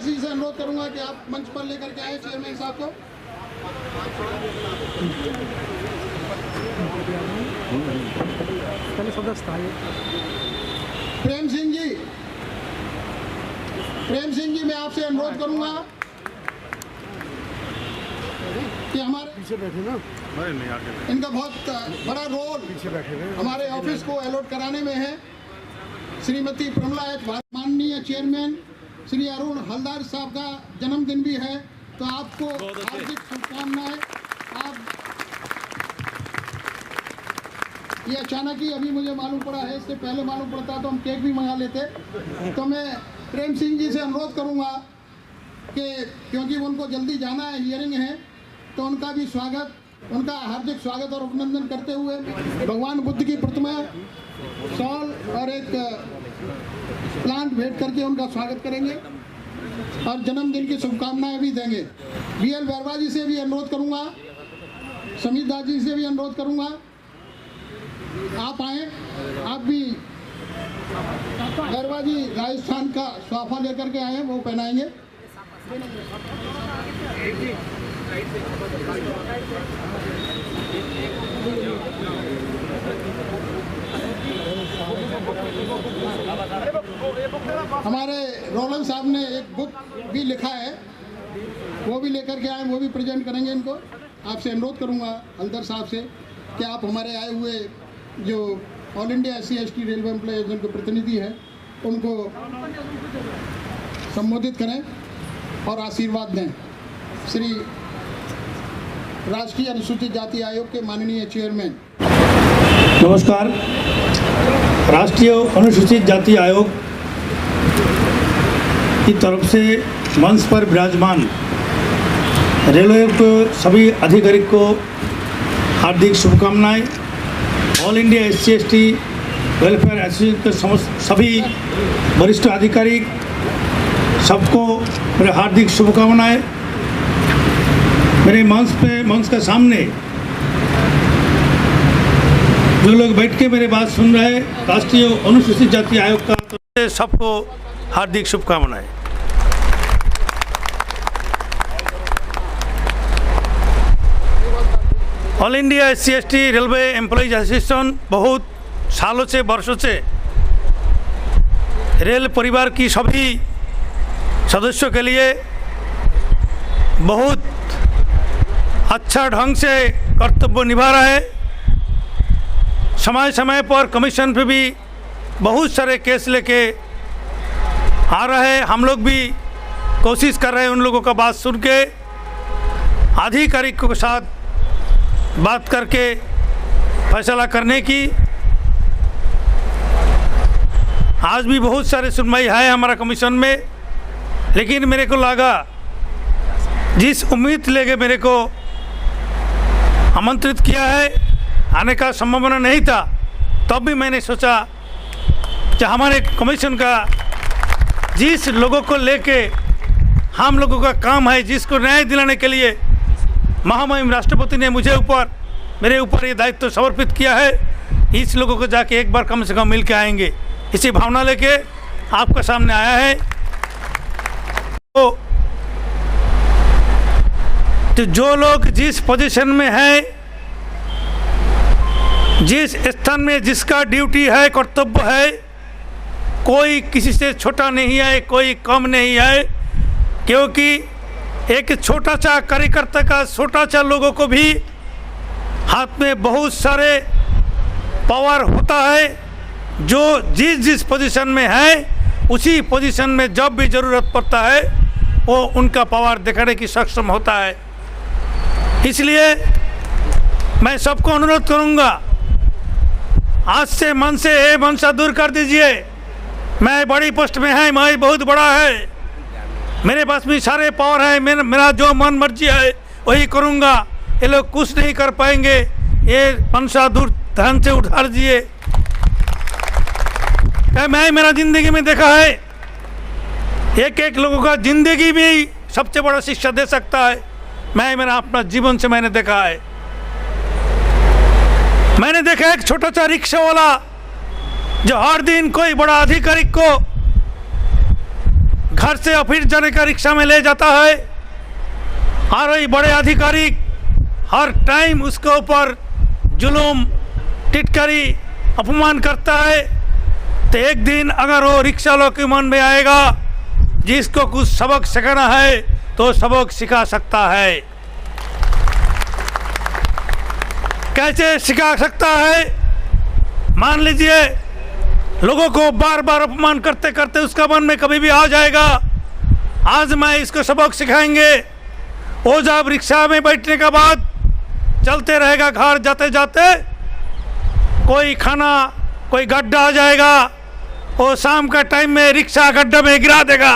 जी से अनुरोध करूंगा कि आप मंच पर लेकर के आए चेयरमैन साहब को। प्रेम सिंह जी मैं आपसे अनुरोध करूंगा कि हमारे पीछे बैठे ना, इनका बहुत बड़ा रोल पीछे बैठे हुए हमारे ऑफिस को अलॉट कराने में है। श्रीमती प्रमला एच भारत, माननीय चेयरमैन श्री अरुण हलदार साहब का जन्मदिन भी है, तो आपको हार्दिक शुभकामनाएं। आप ये अचानक ही अभी मुझे मालूम पड़ा है, इससे पहले मालूम पड़ता तो हम केक भी मंगा लेते। तो मैं प्रेम सिंह जी से अनुरोध करूंगा कि क्योंकि उनको जल्दी जाना है, हियरिंग है, तो उनका भी स्वागत, उनका हार्दिक स्वागत और अभिनंदन करते हुए भगवान बुद्ध की प्रतिमा, शॉल और एक प्लांट भेंट करके उनका स्वागत करेंगे और जन्मदिन की शुभकामनाएं भी देंगे। BL बैरवा जी से भी अनुरोध करूंगा, समीत दास जी से भी अनुरोध करूंगा, आप आए, आप भी। बैरवा जी राजस्थान का स्वाफा लेकर के आए हैं, वो पहनाएंगे। हमारे रोलन साहब ने एक बुक भी लिखा है, वो भी लेकर के आए, वो भी प्रेजेंट करेंगे इनको। आपसे अनुरोध करूंगा हल्दर साहब से कि आप हमारे आए हुए जो all India SC/ST railway employ के प्रतिनिधि हैं उनको संबोधित करें और आशीर्वाद दें। श्री राष्ट्रीय अनुसूचित जाति आयोग के माननीय चेयरमैन। नमस्कार। राष्ट्रीय अनुसूचित जाति आयोग की तरफ से मंच पर विराजमान रेलवे के सभी अधिकारी को हार्दिक शुभकामनाएं। All India SC/ST welfare association के सभी वरिष्ठ अधिकारी सबको मेरे हार्दिक शुभकामनाएं। मेरे मंच के सामने जो लोग बैठ के मेरे बात सुन रहे हैं, राष्ट्रीय अनुसूचित जाति आयोग का तो सबको हार्दिक शुभकामनाएं। All India SC/ST railway employees association बहुत सालों से, वर्षों से रेल परिवार की सभी सदस्यों के लिए बहुत अच्छा ढंग से कर्तव्य निभा रहा है। समय समय पर कमीशन पे भी बहुत सारे केस लेके आ रहा है। हम लोग भी कोशिश कर रहे हैं उन लोगों का बात सुन के आधिकारिकों के साथ बात करके फैसला करने की। आज भी बहुत सारे सुनवाई है हमारा कमीशन में, लेकिन मेरे को लगा जिस उम्मीद लेके मेरे को आमंत्रित किया है, आने का संभावना नहीं था, तब भी मैंने सोचा कि हमारे कमीशन का जिस लोगों को लेके हम लोगों का काम है, जिसको न्याय दिलाने के लिए महामहिम राष्ट्रपति ने मेरे ऊपर ये दायित्व समर्पित किया है, इस लोगों को जाके एक बार कम से कम मिल के आएंगे, इसी भावना लेके आपके सामने आया है। तो जो लोग जिस पोजीशन में है, जिस स्थान में जिसका ड्यूटी है, कर्तव्य है, कोई किसी से छोटा नहीं है, कोई कम नहीं है, क्योंकि एक छोटा सा कार्यकर्ता का, छोटा सा लोगों को भी हाथ में बहुत सारे पावर होता है। जो जिस पोजीशन में है, उसी पोजीशन में जब भी ज़रूरत पड़ता है वो उनका पावर दिखाने की सक्षम होता है। इसलिए मैं सबको अनुरोध करूंगा, आज से मन से ये मनसा दूर कर दीजिए। मैं बड़ी पोस्ट में है, मैं बहुत बड़ा है, मेरे पास भी सारे पावर है, मेरा जो मन मर्जी है वही करूंगा, ये लोग कुछ नहीं कर पाएंगे, ये मनसा दूर ध्यान से उठा दीजिए। मैं मेरा जिंदगी में देखा है, एक एक लोगों का जिंदगी भी सबसे बड़ा शिक्षा दे सकता है। मैं मेरा अपना जीवन से मैंने देखा है। मैंने देखा एक छोटा सा रिक्शा वाला जो हर दिन कोई बड़ा अधिकारी को घर से ऑफिस जाने का रिक्शा में ले जाता है और वही बड़े अधिकारी हर टाइम उसके ऊपर जुलूम, टिटकरी, अपमान करता है। तो एक दिन अगर वो रिक्शा वालों के मन में आएगा जिसको कुछ सबक सिखाना है तो सबक सिखा सकता है। कैसे सिखा सकता है? मान लीजिए लोगों को बार बार अपमान करते करते उसका मन में कभी भी आ जाएगा आज मैं इसको सबक सिखाएंगे। वो जब रिक्शा में बैठने के बाद चलते रहेगा, घर जाते जाते कोई खाना, कोई गड्ढा आ जाएगा, वो शाम का टाइम में रिक्शा गड्ढे में गिरा देगा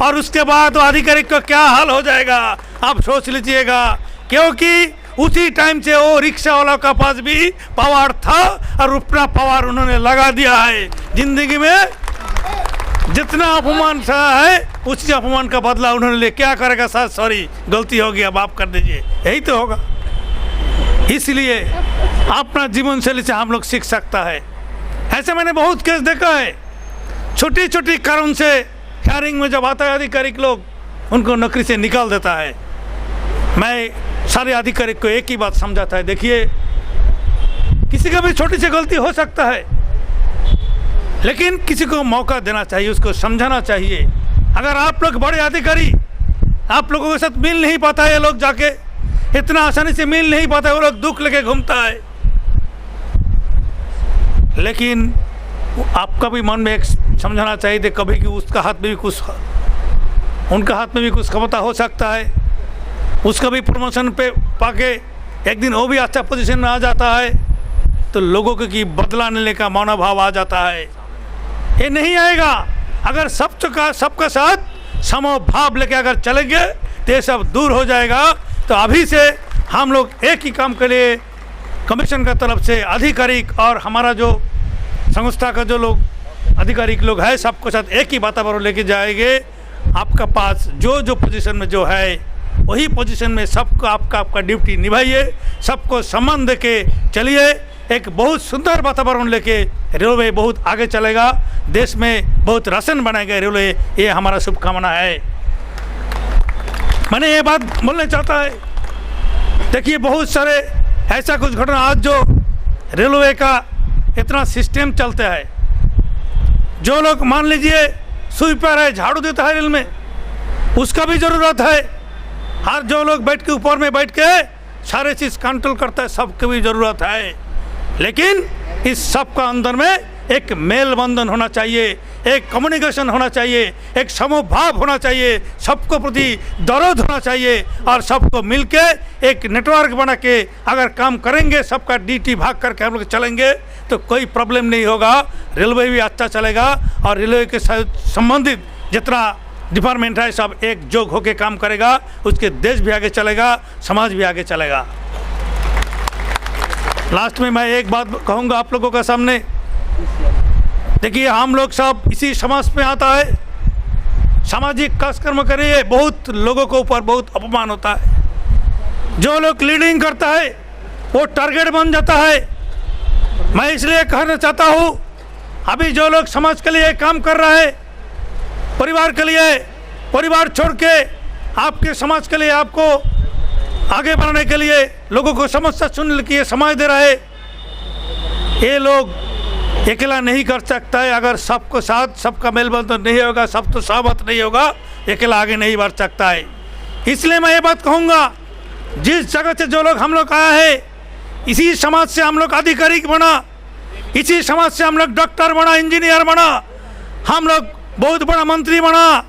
और उसके बाद वो अधिकारी को क्या हाल हो जाएगा आप सोच लीजिएगा। क्योंकि उसी टाइम से वो रिक्शा वाला का पास भी पावर था और अपना पावर उन्होंने लगा दिया है। जिंदगी में जितना अपमान सहा है उसी अपमान का बदला उन्होंने ले। क्या करेगा सर, सॉरी गलती हो गया, माफ कर दीजिए, यही तो होगा। इसलिए अपना जीवन शैली से हम लोग सीख सकता है। ऐसे मैंने बहुत केस देखा है, छोटी छोटी कारण से हियरिंग में जब आता है अधिकारी लोग उनको नौकरी से निकाल देता है। मैं सारे अधिकारी को एक ही बात समझाता है, देखिए किसी का भी छोटी सी गलती हो सकता है लेकिन किसी को मौका देना चाहिए, उसको समझाना चाहिए। अगर आप लोग बड़े अधिकारी आप लोगों के साथ मिल नहीं पाता है, ये लोग जाके इतना आसानी से मिल नहीं पाता है, वो लोग दुख लेके घूमता है। लेकिन आपका भी मन में एक समझाना चाहिए थे कभी कि उसका हाथ में भी कुछ, उनका हाथ में भी कुछ क्षमता हो सकता है। उसका भी प्रमोशन पे पाके एक दिन वो भी अच्छा पोजीशन में आ जाता है तो लोगों को की बदला लेने का मनोभाव आ जाता है। ये नहीं आएगा अगर सबका साथ समभाव लेके अगर चलेंगे तो ये सब दूर हो जाएगा। तो अभी से हम लोग एक ही काम के लिए कमीशन का तरफ से आधिकारिक और हमारा जो संस्था का जो लोग आधिकारिक लोग हैं सबको साथ एक ही वातावरण लेके जाएंगे। आपका पास जो जो पोजीशन में जो है वही पोजीशन में सबको आपका ड्यूटी निभाइए, सबको सम्मान दे के चलिए। एक बहुत सुंदर वातावरण लेके रेलवे बहुत आगे चलेगा, देश में बहुत रोशन बनाएगा रेलवे, ये हमारा शुभकामना है। मैंने ये बात बोलना चाहता है, देखिए बहुत सारे ऐसा कुछ घटना आज जो रेलवे का इतना सिस्टम चलता है, जो लोग मान लीजिए स्वीपर है, झाड़ू देता है रेल में, उसका भी ज़रूरत है। हर जो लोग बैठ के ऊपर में बैठ के सारे चीज़ कंट्रोल करता है, सबकी भी ज़रूरत है। लेकिन इस सब का अंदर में एक मेल बंधन होना चाहिए, एक कम्युनिकेशन होना चाहिए, एक समभाव होना चाहिए, सबको प्रति दर्द होना चाहिए और सबको मिलके एक नेटवर्क बना के अगर काम करेंगे, सबका ड्यूटी भाग करके हम लोग चलेंगे तो कोई प्रॉब्लम नहीं होगा। रेलवे भी अच्छा चलेगा और रेलवे के संबंधित जितना डिपार्टमेंट है सब एकजुट होकर काम करेगा, उसके देश भी आगे चलेगा, समाज भी आगे चलेगा। लास्ट में मैं एक बात कहूँगा आप लोगों के सामने, देखिए हम लोग सब इसी समाज में आता है, सामाजिक कार्यक्रम करिए, बहुत लोगों को ऊपर बहुत अपमान होता है। जो लोग लीडिंग करता है वो टारगेट बन जाता है। मैं इसलिए कहना चाहता हूँ अभी जो लोग समाज के लिए काम कर रहा है, परिवार के लिए, परिवार छोड़ के आपके समाज के लिए, आपको आगे बढ़ाने के लिए, लोगों को समस्या सुनने के लिए समाज दे रहा है, ये लोग अकेला नहीं कर सकता है। अगर सबको साथ सबका मेल बंधन नहीं होगा, सब तो सहमत नहीं होगा, अकेला आगे नहीं बढ़ सकता है। इसलिए मैं ये बात कहूँगा, जिस जगह से जो लोग हम लोग आया है, इसी समाज से हम लोग आधिकारिक बना, इसी समाज से हम लोग डॉक्टर बना, इंजीनियर बना, हम लोग बहुत बड़ा मंत्री बना,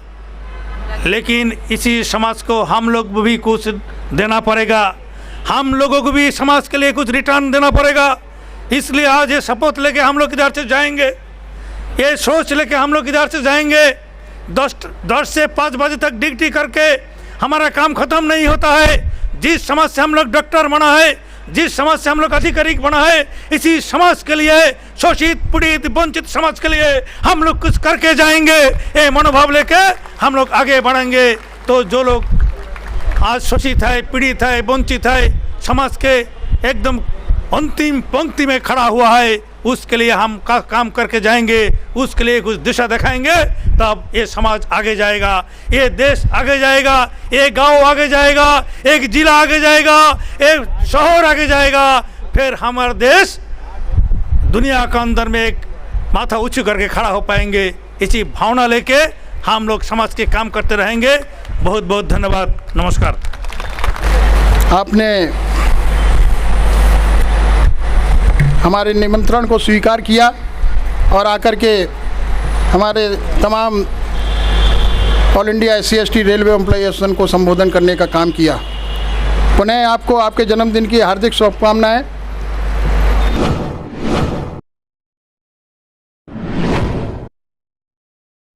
लेकिन इसी समाज को हम लोग भी कुछ देना पड़ेगा, हम लोगों को भी समाज के लिए कुछ रिटर्न देना पड़ेगा। इसलिए आज ये शपथ लेके हम लोग इधर से जाएंगे, ये सोच लेके हम लोग इधर से जाएंगे। 10 से 5 बजे तक ड्यूटी करके हमारा काम खत्म नहीं होता है। जिस समाज से हम लोग डॉक्टर बना है, जिस समाज से हम लोग आधिकारिक बना है, इसी समाज के लिए, शोषित पीड़ित वंचित समाज के लिए हम लोग कुछ करके जाएंगे। ये मनोभाव लेके हम लोग आगे बढ़ेंगे तो जो लोग आज शोषित है, पीड़ित है, वंचित है, समाज के एकदम अंतिम पंक्ति में खड़ा हुआ है, उसके लिए हम काम करके जाएंगे, उसके लिए कुछ दिशा दिखाएंगे तब ये समाज आगे जाएगा, ये देश आगे जाएगा, ये गांव आगे जाएगा, एक जिला आगे जाएगा, एक शहर आगे जाएगा। फिर हमारा देश दुनिया के अंदर में एक माथा ऊंचू करके खड़ा हो पाएंगे। इसी भावना लेके हम लोग समाज के काम करते रहेंगे। बहुत बहुत धन्यवाद, नमस्कार। आपने हमारे निमंत्रण को स्वीकार किया और आकर के हमारे तमाम all India SC/ST railway employ association को संबोधन करने का काम किया। पुनः आपको आपके जन्मदिन की हार्दिक शुभकामनाएं।